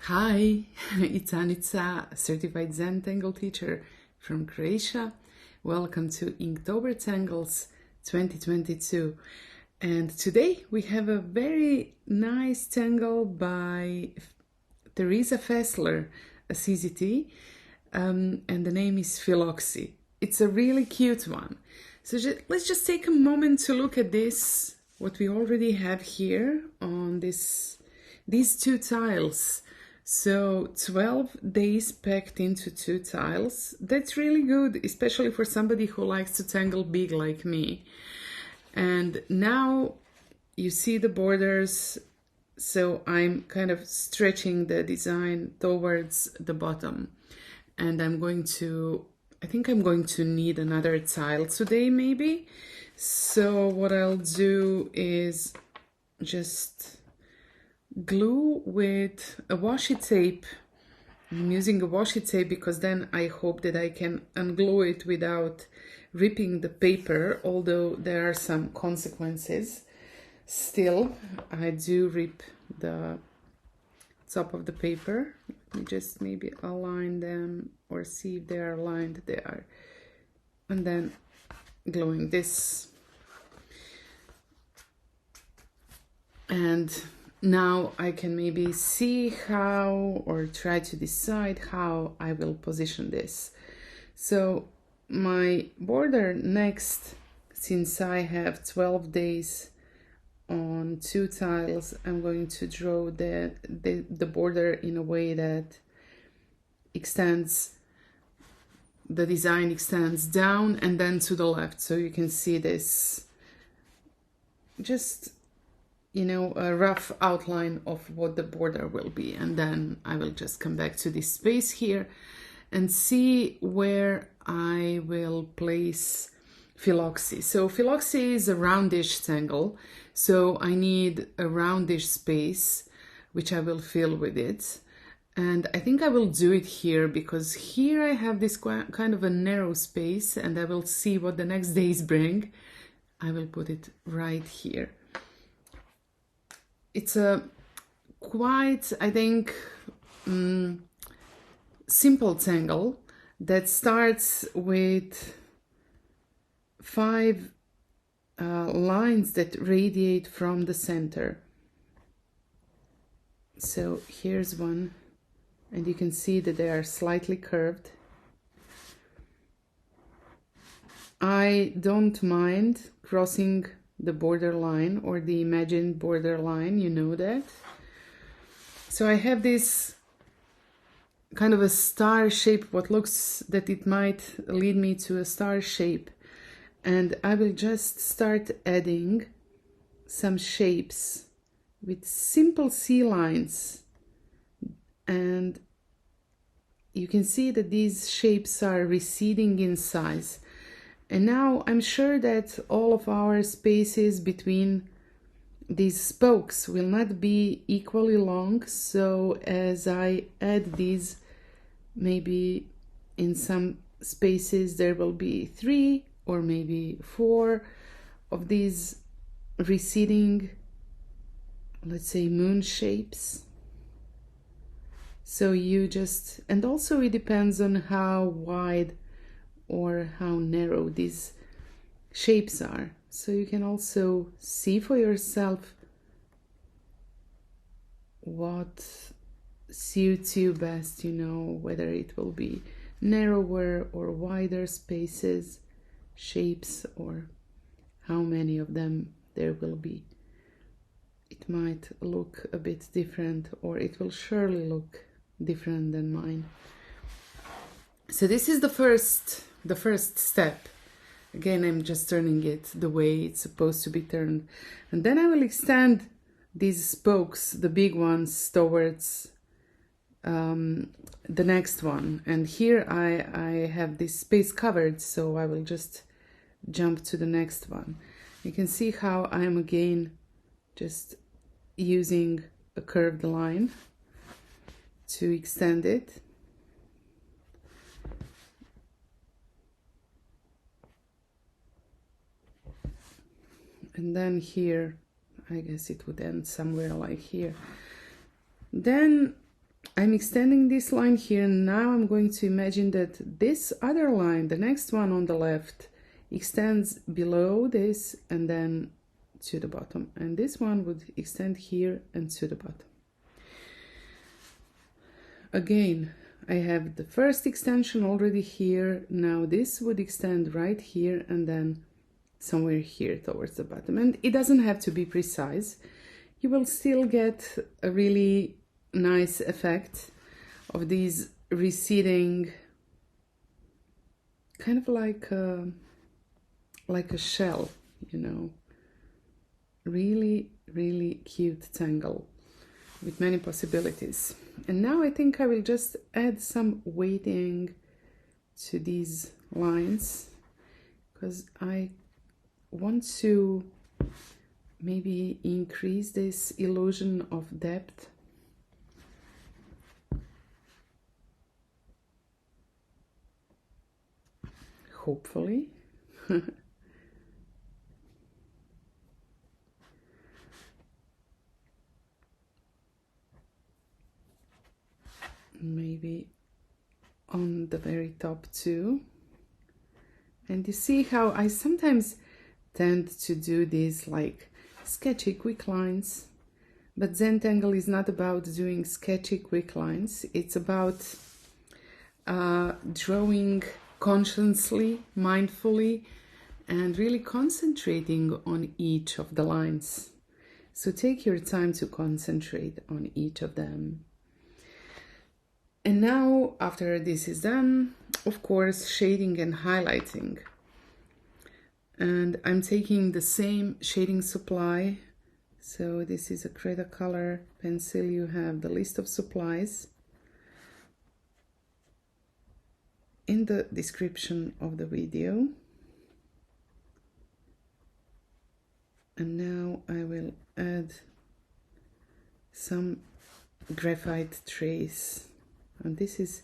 Hi, it's Anica, certified Zentangle teacher from Croatia. Welcome to Inktober Tangles 2022. And today we have a very nice tangle by Teresa Fessler, a CZT, and the name is Philoxy. It's a really cute one. So let's just take a moment to look at this, what we already have here on these two tiles. So 12 days packed into 2 tiles. That's really good, especially for somebody who likes to tangle big like me. And now you see the borders, so I'm kind of stretching the design towards the bottom. And I think I'm going to need another tile today maybe. So what I'll do is just glue with a washi tape. I'm using a washi tape because then I hope that I can unglue it without ripping the paper, although there are some consequences. Still, I do rip the top of the paper. Let me just maybe align them or see if they are aligned. They are. And then gluing this. And now I can maybe see how, or try to decide how I will position this. So my border next, since I have 12 days on 2 tiles, I'm going to draw the border in a way that extends, the design extends down and then to the left. So you can see this, just a rough outline of what the border will be. And then I will just come back to this space here and see where I will place Philoxy. So Philoxy is a roundish tangle, so I need a roundish space, which I will fill with it. And I think I will do it here because here I have this kind of a narrow space, and I will see what the next days bring. I will put it right here. It's a quite, I think, simple tangle that starts with 5 lines that radiate from the center. So here's one, and you can see that they are slightly curved. I don't mind crossing the borderline or the imagined borderline, you know that. So I have this kind of a star shape, what looks that it might lead me to a star shape. And I will just start adding some shapes with simple C lines. And you can see that these shapes are receding in size. And now I'm sure that all of our spaces between these spokes will not be equally long. So as I add these, maybe in some spaces there will be 3 or maybe 4 of these receding, let's say, moon shapes. So you just, and also it depends on how wide or how narrow these shapes are. So you can also see for yourself what suits you best, whether it will be narrower or wider spaces, shapes, or how many of them there will be. It might look a bit different, or it will surely look different than mine. So this is the first step. Again, I'm just turning it the way it's supposed to be turned. And then I will extend these spokes, the big ones, towards the next one. And here I have this space covered, so I will just jump to the next one. You can see how I'm again just using a curved line to extend it. And then here, I guess it would end somewhere like here. Then I'm extending this line here. Now I'm going to imagine that this other line, the next one on the left, extends below this and then to the bottom. And this one would extend here and to the bottom. Again, I have the first extension already here. Now this would extend right here and then somewhere here towards the bottom. And it doesn't have to be precise. You will still get a really nice effect of these receding, kind of like a shell, you know. Really, really cute tangle with many possibilities. And now I think I will just add some weighting to these lines because I want to maybe increase this illusion of depth. Hopefully. Maybe on the very top too. And you see how I sometimes tend to do these like sketchy quick lines, but Zentangle is not about doing sketchy quick lines. It's about drawing consciously, mindfully, and really concentrating on each of the lines. So take your time to concentrate on each of them. And now, after this is done, of course, shading and highlighting. And I'm taking the same shading supply. So this is a Cretacolor pencil. You have the list of supplies in the description of the video. And now I will add some graphite trace. And this is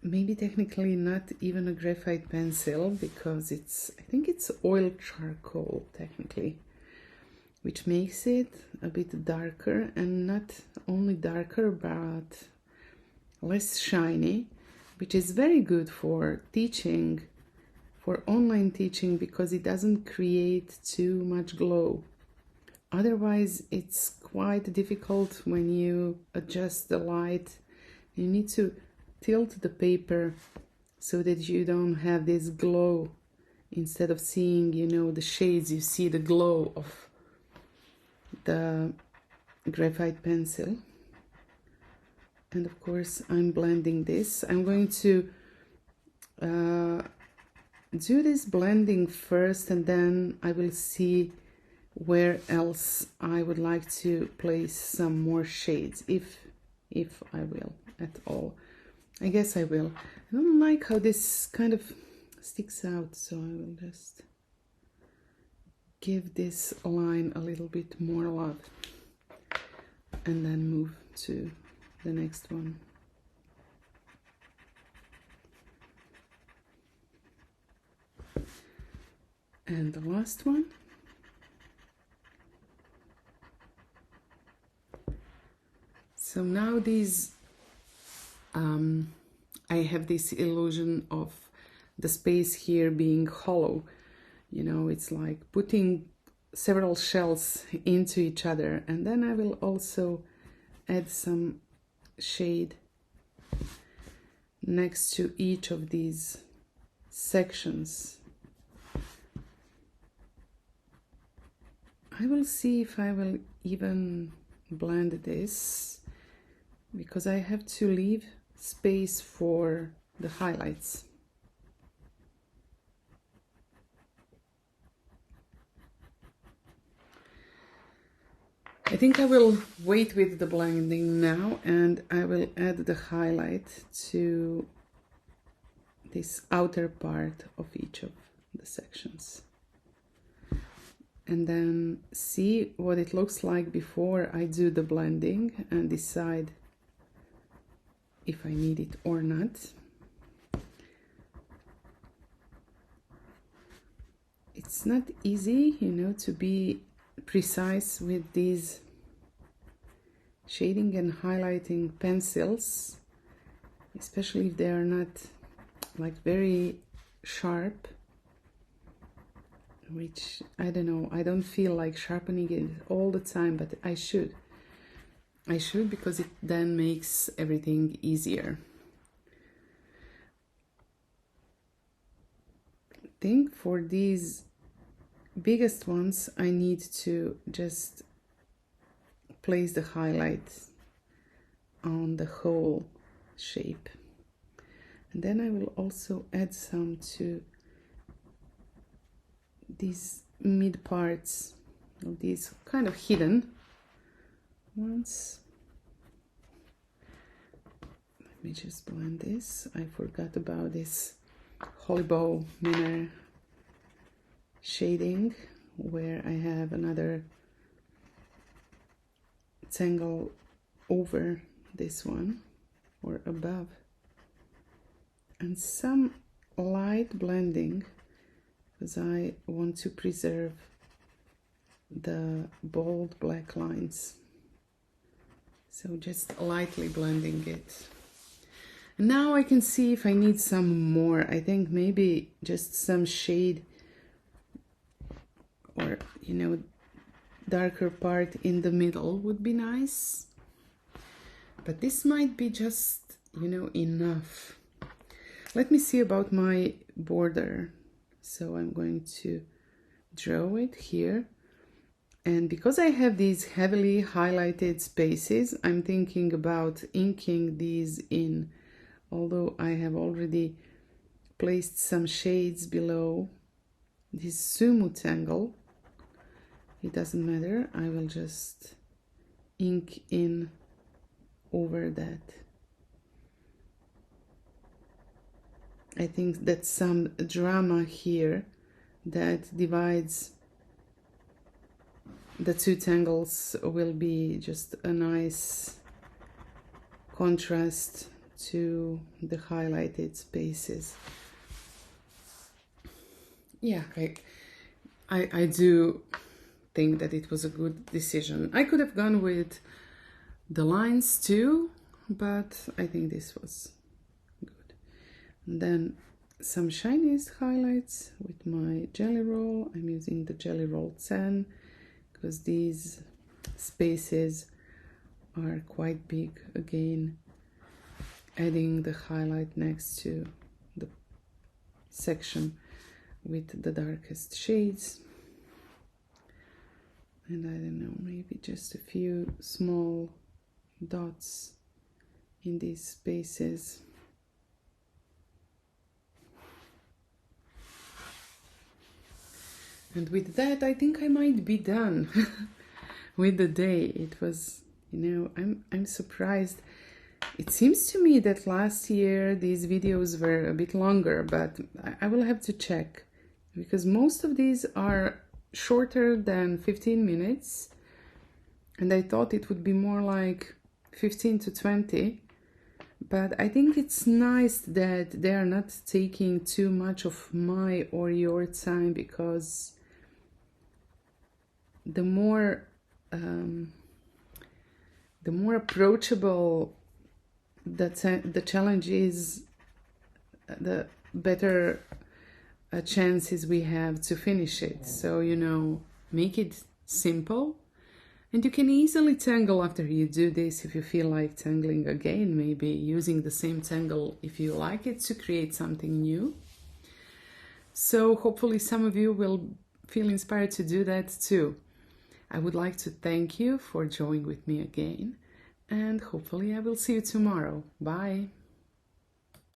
maybe technically not even a graphite pencil because I think it's oil charcoal technically, which makes it a bit darker, and not only darker but less shiny, which is very good for teaching, for online teaching, because it doesn't create too much glow. Otherwise, it's quite difficult when you adjust the light. You need to tilt the paper so that you don't have this glow. Instead of seeing, you know, the shades, you see the glow of the graphite pencil. And of course, I'm blending this. I'm going to do this blending first, and then I will see where else I would like to place some more shades, if I will at all. I guess I will. I don't like how this kind of sticks out, so I will just give this line a little bit more love and then move to the next one. And the last one. So now these, I have this illusion of the space here being hollow. You know, it's like putting several shells into each other. And then I will also add some shade next to each of these sections. I will see if I will even blend this, because I have to leave space for the highlights. I think I will wait with the blending now, and I will add the highlight to this outer part of each of the sections. And then see what it looks like before I do the blending and decide if I need it or not. It's not easy, you know, to be precise with these shading and highlighting pencils, especially if they are not like very sharp, which I don't know, I don't feel like sharpening it all the time, but I should because it then makes everything easier. I think for these biggest ones I need to just place the highlight on the whole shape, and then I will also add some to these mid parts of these kind of hidden ones. Let me just blend this. I forgot about this Holy Bow Minor shading, where I have another tangle over this one or above, and some light blending because I want to preserve the bold black lines. So just lightly blending it. And now I can see if I need some more. I think maybe just some shade or, you know, darker part in the middle would be nice. But this might be just, you know, enough. Let me see about my border. So I'm going to draw it here. And because I have these heavily highlighted spaces, I'm thinking about inking these in, although I have already placed some shades below this Sumu tangle. It doesn't matter, I will just ink in over that. I think that some drama here that divides the two tangles will be just a nice contrast to the highlighted spaces. Yeah, I do think that it was a good decision. I could have gone with the lines too, but I think this was good. And then some shiniest highlights with my Jelly Roll. I'm using the Jelly Roll 10 because these spaces are quite big. Again, adding the highlight next to the section with the darkest shades. And I don't know, maybe just a few small dots in these spaces. And with that, I think I might be done with the day. It was, you know, I'm surprised. It seems to me that last year these videos were a bit longer, but I will have to check because most of these are shorter than 15 minutes. And I thought it would be more like 15 to 20. But I think it's nice that they are not taking too much of my or your time, because the more approachable the challenge is, the better chances we have to finish it. So, you know, make it simple, and you can easily tangle after you do this. If you feel like tangling again, maybe using the same tangle if you like it, to create something new. So hopefully some of you will feel inspired to do that too. I would like to thank you for joining with me again, and hopefully I will see you tomorrow. Bye!